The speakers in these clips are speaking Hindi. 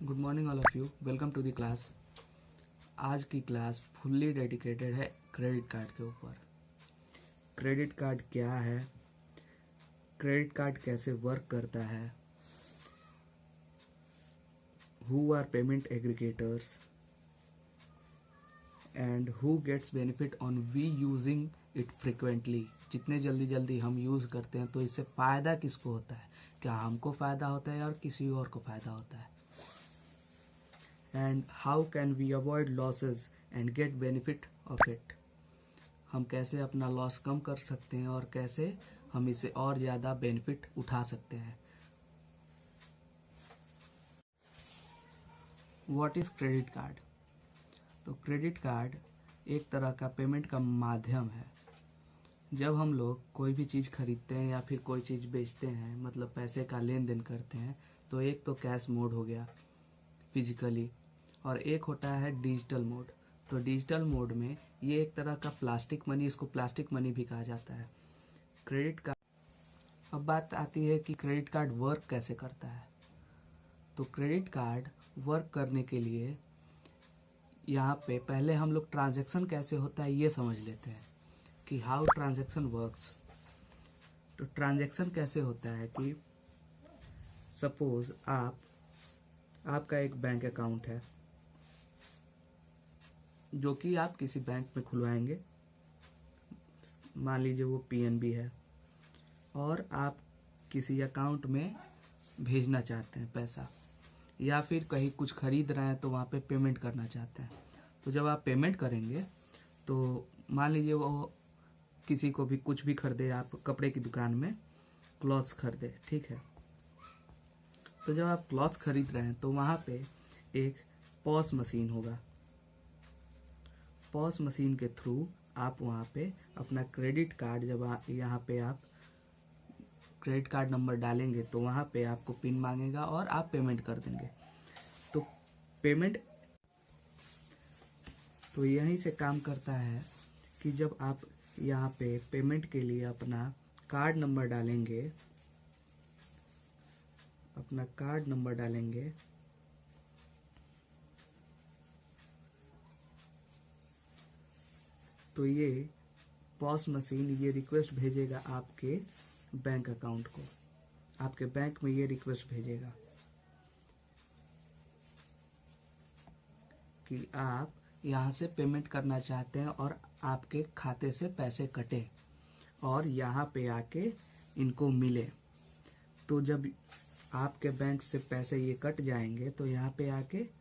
Good morning all of you, welcome to the class. आज की क्लास फुल्ली डेडिकेटेड है क्रेडिट कार्ड के ऊपर। क्रेडिट कार्ड क्या है, क्रेडिट कार्ड कैसे वर्क करता है, who are payment aggregators and who gets benefit on we using it frequently. जितने जल्दी हम यूज़ करते हैं तो इससे फ़ायदा किसको होता है, क्या हमको फ़ायदा होता है और किसी और को फ़ायदा होता है। And how can we avoid losses and get benefit of it. हम कैसे अपना लॉस कम कर सकते हैं और कैसे हम इसे और ज़्यादा बेनिफिट उठा सकते हैं। What is credit card? तो क्रेडिट कार्ड एक तरह का पेमेंट का माध्यम है। जब हम लोग कोई भी चीज़ खरीदते हैं या फिर कोई चीज़ बेचते हैं, मतलब पैसे का लेन देन करते हैं, तो एक तो कैश मोड हो गया फिजिकली, और एक होता है डिजिटल मोड। तो डिजिटल मोड में ये एक तरह का प्लास्टिक मनी, इसको प्लास्टिक मनी भी कहा जाता है। Credit card. अब बात आती है कि क्रेडिट कार्ड वर्क कैसे करता है। तो क्रेडिट कार्ड वर्क करने के लिए यहाँ पे पहले हम लोग ट्रांजैक्शन कैसे होता है ये समझ लेते हैं कि हाउ ट्रांजैक्शन वर्क्स। तो ट्रांजैक्शन कैसे होता है कि सपोज आपका एक बैंक अकाउंट है जो कि आप किसी बैंक में खुलवाएंगे, मान लीजिए वो पीएनबी है, और आप किसी अकाउंट में भेजना चाहते हैं पैसा, या फिर कहीं कुछ खरीद रहे हैं तो वहाँ पे पेमेंट करना चाहते हैं। तो जब आप पेमेंट करेंगे तो मान लीजिए वो किसी को भी कुछ भी खरीदे, आप कपड़े की दुकान में क्लॉथ्स खरीदे, ठीक है। तो जब आप क्लॉथ्स खरीद रहे हैं तो वहाँ पे एक पॉस मशीन होगा। पॉस मशीन के थ्रू आप वहाँ पे अपना क्रेडिट कार्ड, जब यहाँ पे आप क्रेडिट कार्ड नंबर डालेंगे तो वहाँ पे आपको पिन मांगेगा और आप पेमेंट कर देंगे। तो पेमेंट तो यहीं से काम करता है कि जब आप यहाँ पे पेमेंट के लिए अपना कार्ड नंबर डालेंगे, तो ये पॉस मशीन ये रिक्वेस्ट भेजेगा आपके बैंक अकाउंट को, आपके बैंक में ये रिक्वेस्ट भेजेगा कि आप यहाँ से पेमेंट करना चाहते हैं और आपके खाते से पैसे कटे और यहाँ पे आके इनको मिले। तो जब आपके बैंक से पैसे ये कट जाएंगे तो यहाँ पे आके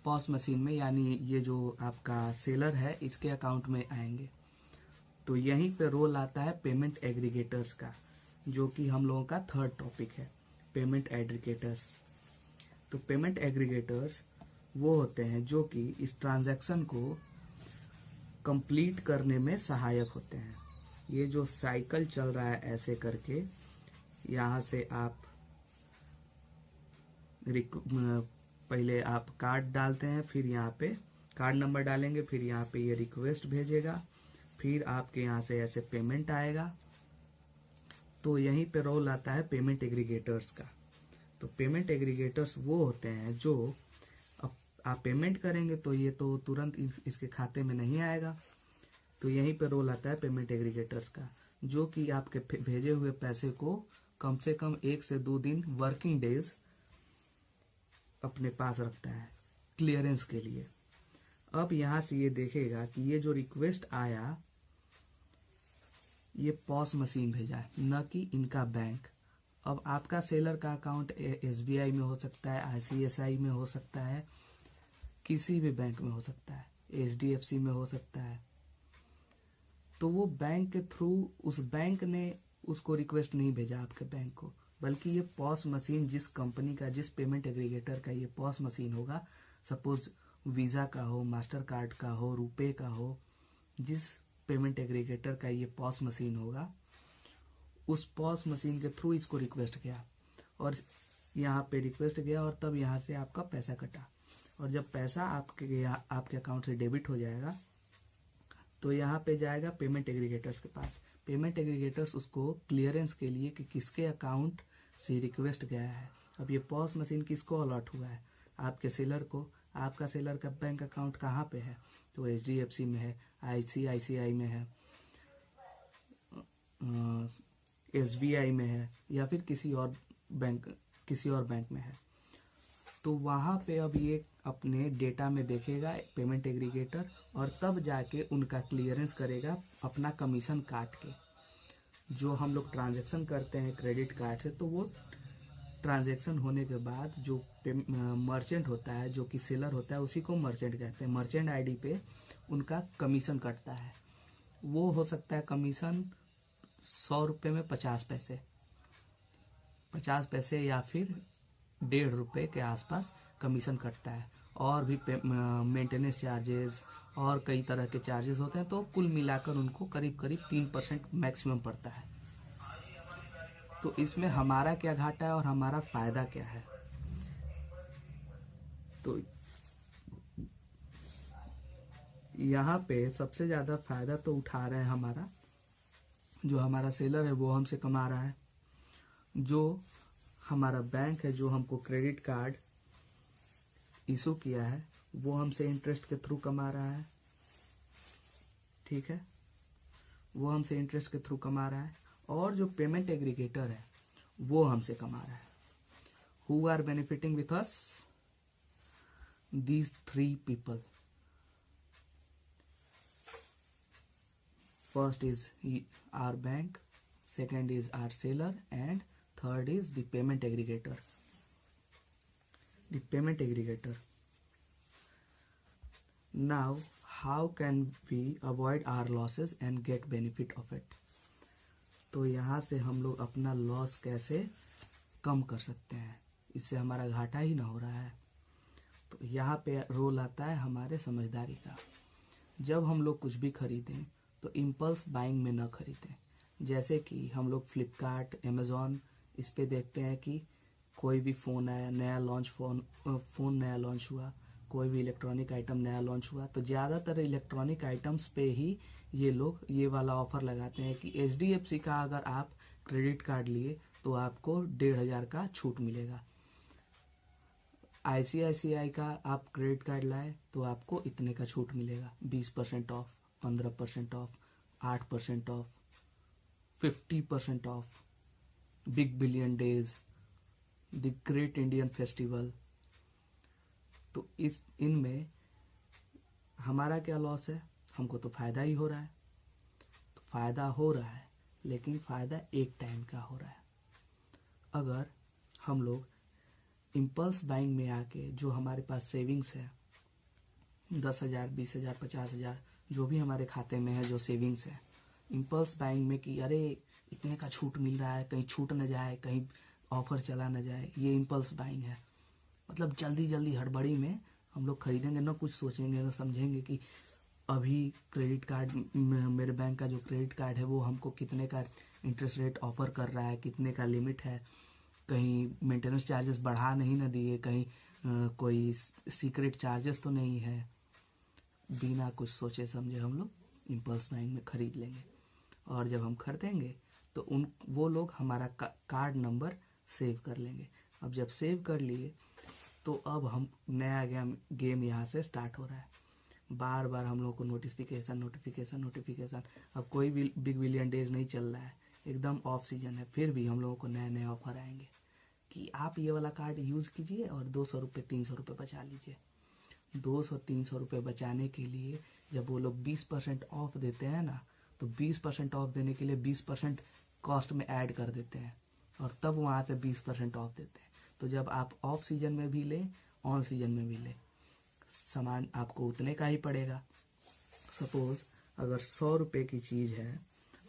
पॉस मशीन में, यानी ये जो आपका सेलर है इसके अकाउंट में आएंगे। तो यहीं पे रोल आता है पेमेंट एग्रीगेटर्स का, जो कि हम लोगों का थर्ड टॉपिक है, पेमेंट एग्रीगेटर्स। तो पेमेंट एग्रीगेटर्स वो होते हैं जो कि इस ट्रांजैक्शन को कंप्लीट करने में सहायक होते हैं। ये जो साइकिल चल रहा है ऐसे करके, यहाँ से आप पहले आप कार्ड डालते हैं, फिर यहाँ पे कार्ड नंबर डालेंगे, फिर यहाँ पे ये रिक्वेस्ट भेजेगा, फिर आपके यहाँ से ऐसे पेमेंट आएगा। तो यहीं पे रोल आता है पेमेंट एग्रीगेटर्स का। तो पेमेंट एग्रीगेटर्स वो होते हैं जो आप पेमेंट करेंगे तो ये तो तुरंत इसके खाते में नहीं आएगा। तो यहीं पे रोल आता है पेमेंट एग्रीगेटर्स का, जो कि आपके भेजे हुए पैसे को कम से कम 1 से 2 दिन वर्किंग डेज अपने पास रखता है क्लियरेंस के लिए। अब यहाँ से ये देखेगा कि ये जो रिक्वेस्ट आया ये पॉस मशीन भेजा है, न कि इनका बैंक। अब आपका सेलर का अकाउंट एसबीआई में हो सकता है, आईसीआईसीआई में हो सकता है, किसी भी बैंक में हो सकता है, एचडीएफसी में हो सकता है। तो वो बैंक के थ्रू उस बैंक ने उसको रिक्वेस्ट नहीं भेजा आपके बैंक को, बल्कि ये पॉस मशीन जिस कंपनी का, जिस पेमेंट एग्रीगेटर का ये पॉस मशीन होगा, सपोज वीज़ा का हो, मास्टर कार्ड का हो, रुपे का हो, जिस पेमेंट एग्रीगेटर का ये पॉस मशीन होगा, उस पॉस मशीन के थ्रू इसको रिक्वेस्ट गया और यहाँ पे रिक्वेस्ट गया और तब यहाँ से आपका पैसा कटा। और जब पैसा आपके अकाउंट से डेबिट हो जाएगा तो यहाँ पे जाएगा पेमेंट एग्रीगेटर्स के पास। पेमेंट एग्रीगेटर्स उसको क्लियरेंस के लिए कि किसके अकाउंट से रिक्वेस्ट गया है। अब ये पॉस मशीन किसको अलॉट हुआ है, आपके सेलर को, आपका सेलर का बैंक अकाउंट कहाँ पे है, तो HDFC में है, ICICI में है, SBI में है, या फिर किसी और बैंक में है। तो वहाँ पे अब ये अपने डेटा में देखेगा पेमेंट एग्रीगेटर, और तब जाके उनका क्लियरेंस करेगा अपना कमीशन काट के। जो हम लोग ट्रांजैक्शन करते हैं क्रेडिट कार्ड से, तो वो ट्रांजैक्शन होने के बाद जो मर्चेंट होता है, जो कि सेलर होता है, उसी को मर्चेंट कहते हैं। मर्चेंट आईडी पे उनका कमीशन कटता है। वो हो सकता है कमीशन 100 रुपये में 50 पैसे, 50 पैसे या फिर 1.5 रुपये के आसपास कमीशन कटता है। और भी मेंटेनेंस चार्जेस और कई तरह के चार्जेस होते हैं, तो कुल मिलाकर उनको करीब करीब 3% मैक्सिमम पड़ता है। तो इसमें हमारा क्या घाटा है और हमारा फायदा क्या है? तो यहाँ पे सबसे ज़्यादा फायदा तो उठा रहे हैं हमारा जो हमारा सेलर है, वो हमसे कमा रहा है। जो हमारा बैंक है, जो हमको क्रेडिट कार्ड इशू किया है, वो हमसे इंटरेस्ट के थ्रू कमा रहा है। ठीक है, वो हमसे इंटरेस्ट के थ्रू कमा रहा है। और जो पेमेंट एग्रीगेटर है, वो हमसे कमा रहा है। Who are benefiting with us? These 3 people. First is our bank, second is our seller, and third is the payment aggregator. The payment aggregator. Now, how can we avoid our losses and get benefit of it? तो यहाँ से हम लोग अपना लॉस कैसे कम कर सकते हैं, इससे हमारा घाटा ही ना हो रहा है। तो यहाँ पे रोल आता है हमारे समझदारी का। जब हम लोग कुछ भी खरीदें तो इम्पल्स बाइंग में न खरीदें। जैसे कि हम लोग फ्लिपकार्ट, अमेज़ॉन, इस पे देखते हैं कि कोई भी फ़ोन आया, नया लॉन्च फ़ोन नया लॉन्च हुआ, कोई भी इलेक्ट्रॉनिक आइटम नया लॉन्च हुआ, तो ज़्यादातर इलेक्ट्रॉनिक आइटम्स पे ही ये लोग ये वाला ऑफ़र लगाते हैं कि HDFC का अगर आप क्रेडिट कार्ड लिए तो आपको 1,500 का छूट मिलेगा। ICICI का आप क्रेडिट कार्ड लाए तो आपको इतने का छूट मिलेगा, 20% of, 15% of, 8% of, 50% of, big billion days, the great Indian festival. तो इनमें हमारा क्या लॉस है? हमको तो फायदा ही हो रहा है। तो फायदा हो रहा है, लेकिन फायदा एक टाइम का हो रहा है। अगर हम लोग इम्पल्स बाइंग में आके जो हमारे पास सेविंग्स है, 10,000, 20,000, 50,000, जो भी हमारे खाते में है, जो सेविंग्स है, इम्पल्स बाइंग में कि अरे इतने का छूट मिल रहा है, कहीं छूट न जाए, कहीं ऑफर चला न जाए, ये इम्पल्स बाइंग है। मतलब जल्दी जल्दी हड़बड़ी में हम लोग खरीदेंगे, ना कुछ सोचेंगे, ना समझेंगे कि अभी क्रेडिट कार्ड, मेरे बैंक का जो क्रेडिट कार्ड है वो हमको कितने का इंटरेस्ट रेट ऑफर कर रहा है, कितने का लिमिट है, कहीं मेंटेनेंस चार्जेस बढ़ा नहीं ना दिए, कहीं कोई सीक्रेट चार्जेस तो नहीं है। बिना कुछ सोचे समझे हम लोग इम्पल्स बाइंग में खरीद लेंगे। और जब हम खरीदेंगे तो वो लोग हमारा कार्ड नंबर सेव कर लेंगे। अब जब सेव कर लिए तो अब हम नया गेम यहाँ से स्टार्ट हो रहा है। बार बार हम लोग को नोटिफिकेशन। अब कोई भी बिग बिलियन डेज नहीं चल रहा है, एकदम ऑफ सीजन है, फिर भी हम लोगों को नए नए ऑफर आएंगे कि आप ये वाला कार्ड यूज़ कीजिए और 200 रुपये 300 रुपये बचा लीजिए। 200-300 रुपये बचाने के लिए जब वो लोग 20% ऑफ देते हैं ना, तो 20% ऑफ देने के लिए 20% कॉस्ट में ऐड कर देते हैं और तब वहाँ से 20% ऑफ देते हैं। तो जब आप ऑफ सीजन में भी लें, ऑन सीजन में भी लें, सामान आपको उतने का ही पड़ेगा। सपोज अगर 100 रुपये की चीज़ है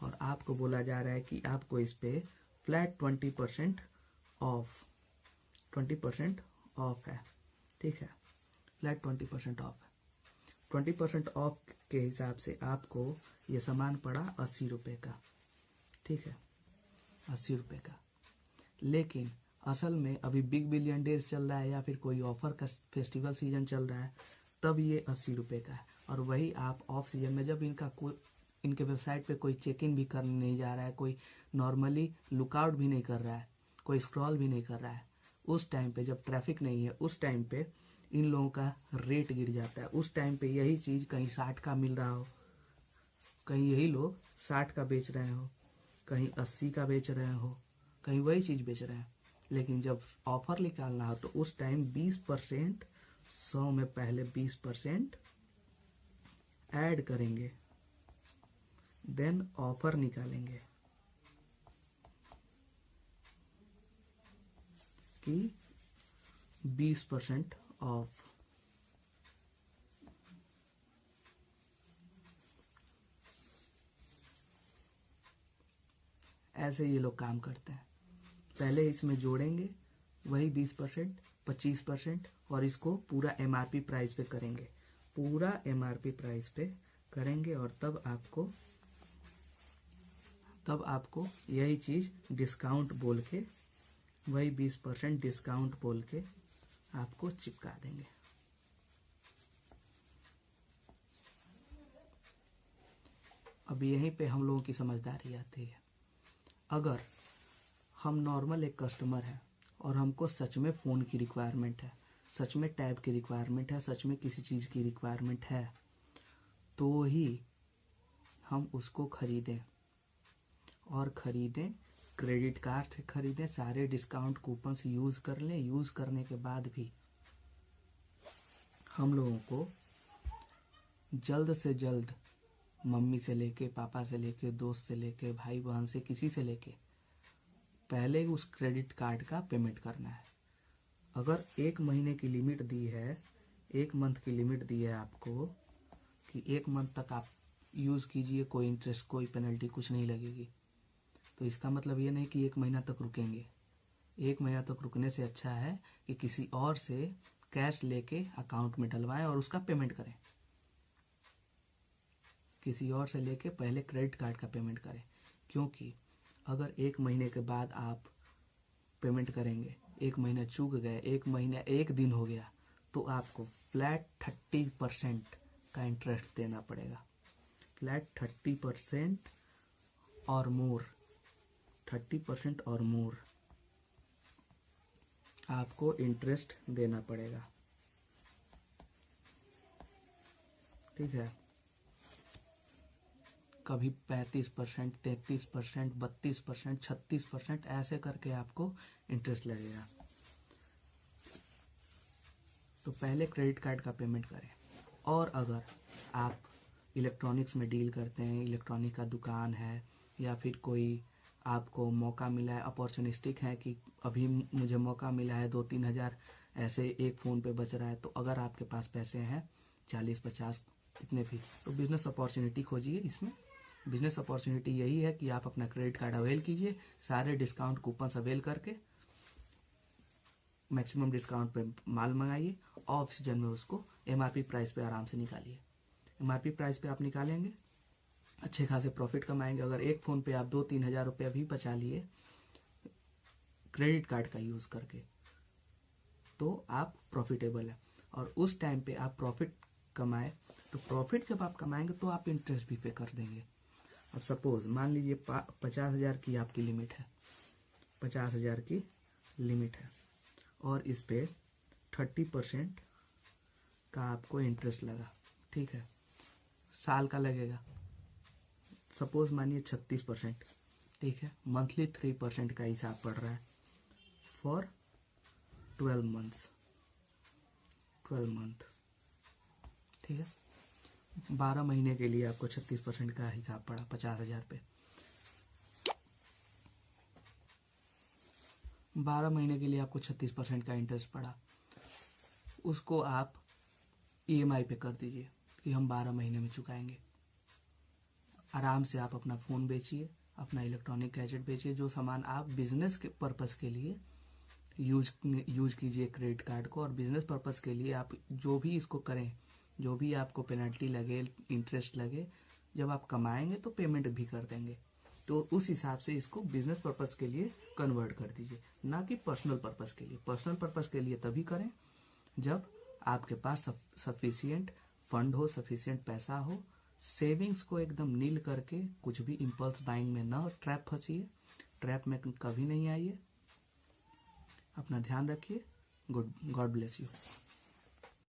और आपको बोला जा रहा है कि आपको इस पे फ्लैट 20% ऑफ है, ठीक है, फ्लैट 20% ऑफ है। 20% ऑफ के हिसाब से आपको ये सामान पड़ा 80 रुपये का, ठीक है, 80 रुपये का। लेकिन असल में अभी बिग बिलियन डेज चल रहा है या फिर कोई ऑफर का फेस्टिवल सीजन चल रहा है, तब ये 80 रुपये का है। और वही आप ऑफ सीजन में जब इनके वेबसाइट पे कोई चेक इन भी करने नहीं जा रहा है, कोई नॉर्मली लुकआउट भी नहीं कर रहा है, कोई स्क्रॉल भी नहीं कर रहा है, उस टाइम पे जब ट्रैफिक नहीं है, उस टाइम पे इन लोगों का रेट गिर जाता है। उस टाइम पे यही चीज कहीं 60 का मिल रहा हो, कहीं यही लोग 60 का बेच रहे हो, कहीं 80 का बेच रहे हो, कहीं वही चीज बेच रहे हैं। लेकिन जब ऑफर निकालना हो तो उस टाइम 20%, 100 में पहले 20% ऐड करेंगे, देन ऑफर निकालेंगे कि 20% ऑफ। ऐसे ये लोग काम करते हैं। पहले इसमें जोड़ेंगे वही 20%, 25% और इसको पूरा एमआरपी प्राइस पे करेंगे, पूरा एमआरपी प्राइस पे करेंगे और तब आपको यही चीज डिस्काउंट बोल के, वही 20% डिस्काउंट बोल के आपको चिपका देंगे। अब यहीं पे हम लोगों की समझदारी आती है। अगर हम नॉर्मल एक कस्टमर हैं और हमको सच में फ़ोन की रिक्वायरमेंट है, सच में टैब की रिक्वायरमेंट है, सच में किसी चीज़ की रिक्वायरमेंट है, तो ही हम उसको खरीदें। और ख़रीदें क्रेडिट कार्ड से खरीदें, सारे डिस्काउंट कूपन्स यूज़ कर लें। यूज़ करने के बाद भी हम लोगों को जल्द से जल्द मम्मी से लेके, पापा से लेके, दोस्त से लेके, भाई बहन से, किसी से लेके पहले उस क्रेडिट कार्ड का पेमेंट करना है। अगर 1 महीने की लिमिट दी है, 1 मंथ की लिमिट दी है आपको कि 1 मंथ तक आप यूज़ कीजिए, कोई इंटरेस्ट, कोई पेनल्टी कुछ नहीं लगेगी, तो इसका मतलब ये नहीं कि 1 महीना तक रुकेंगे। 1 महीना तक रुकने से अच्छा है कि किसी और से कैश लेके अकाउंट में डलवाएं और उसका पेमेंट करें। किसी और से लेके पहले क्रेडिट कार्ड का पेमेंट करें, क्योंकि अगर 1 महीने के बाद आप पेमेंट करेंगे, 1 महीना चूक गए, 1 महीना 1 दिन हो गया, तो आपको फ्लैट 30% का इंटरेस्ट देना पड़ेगा। फ्लैट 30% और मोर, 30% और मोर आपको इंटरेस्ट देना पड़ेगा। ठीक है, कभी 35%, 33%, 32%, 36%, ऐसे करके आपको इंटरेस्ट लगेगा। तो पहले क्रेडिट कार्ड का पेमेंट करें। और अगर आप इलेक्ट्रॉनिक्स में डील करते हैं, इलेक्ट्रॉनिक का दुकान है, या फिर कोई आपको मौका मिला है, अपॉर्चुनिस्टिक है कि अभी मुझे मौका मिला है, 2-3 हज़ार ऐसे एक फ़ोन पे बच रहा है, तो अगर आपके पास पैसे हैं 40-50 इतने भी, तो बिजनेस अपॉर्चुनिटी खोजिए। इसमें बिजनेस अपॉर्चुनिटी यही है कि आप अपना क्रेडिट कार्ड अवेल कीजिए, सारे डिस्काउंट कूपन्स अवेल करके मैक्सिमम डिस्काउंट पे माल मंगाइए, ऑफ सीजन में उसको एमआरपी प्राइस पे आराम से निकालिए। एमआरपी प्राइस पे आप निकालेंगे, अच्छे खासे प्रॉफिट कमाएंगे। अगर एक फ़ोन पे आप 2-3 हज़ार रुपया भी बचा लिए क्रेडिट कार्ड का यूज़ करके, तो आप प्रॉफिटेबल है। और उस टाइम पे आप प्रॉफिट कमाए, तो प्रॉफिट जब आप कमाएंगे तो आप इंटरेस्ट भी पे कर देंगे। अब सपोज मान लीजिए 50,000 की आपकी लिमिट है, 50,000 की लिमिट है, और इस पे 30% का आपको इंटरेस्ट लगा। ठीक है, साल का लगेगा, सपोज मानिए 36%। ठीक है, मंथली 3% का हिसाब पड़ रहा है फॉर 12 मंथ्स, 12 मंथ। ठीक है, 12 महीने के लिए आपको 36% का हिसाब पड़ा 50,000 पे। 12 महीने के लिए आपको 36% का इंटरेस्ट पड़ा, उसको आप ईएमआई पे कर दीजिए कि हम 12 महीने में चुकाएंगे। आराम से आप अपना फ़ोन बेचिए, अपना इलेक्ट्रॉनिक गैजेट बेचिए, जो सामान आप बिजनेस के पर्पज़ के लिए यूज कीजिए क्रेडिट कार्ड को। और बिजनेस पर्पज़ के लिए आप जो भी इसको करें, जो भी आपको पेनल्टी लगे, इंटरेस्ट लगे, जब आप कमाएंगे तो पेमेंट भी कर देंगे, तो उस हिसाब से इसको बिजनेस पर्पज़ के लिए कन्वर्ट कर दीजिए, ना कि पर्सनल पर्पज़ के लिए। पर्सनल पर्पज़ के लिए तभी करें जब आपके पास सफिशिएंट फंड हो, सफिशिएंट पैसा हो। सेविंग्स को एकदम नील करके कुछ भी इम्पल्स बाइंग में ना ट्रैप फंसिए, ट्रैप में कभी नहीं आइए। अपना ध्यान रखिए। God bless you.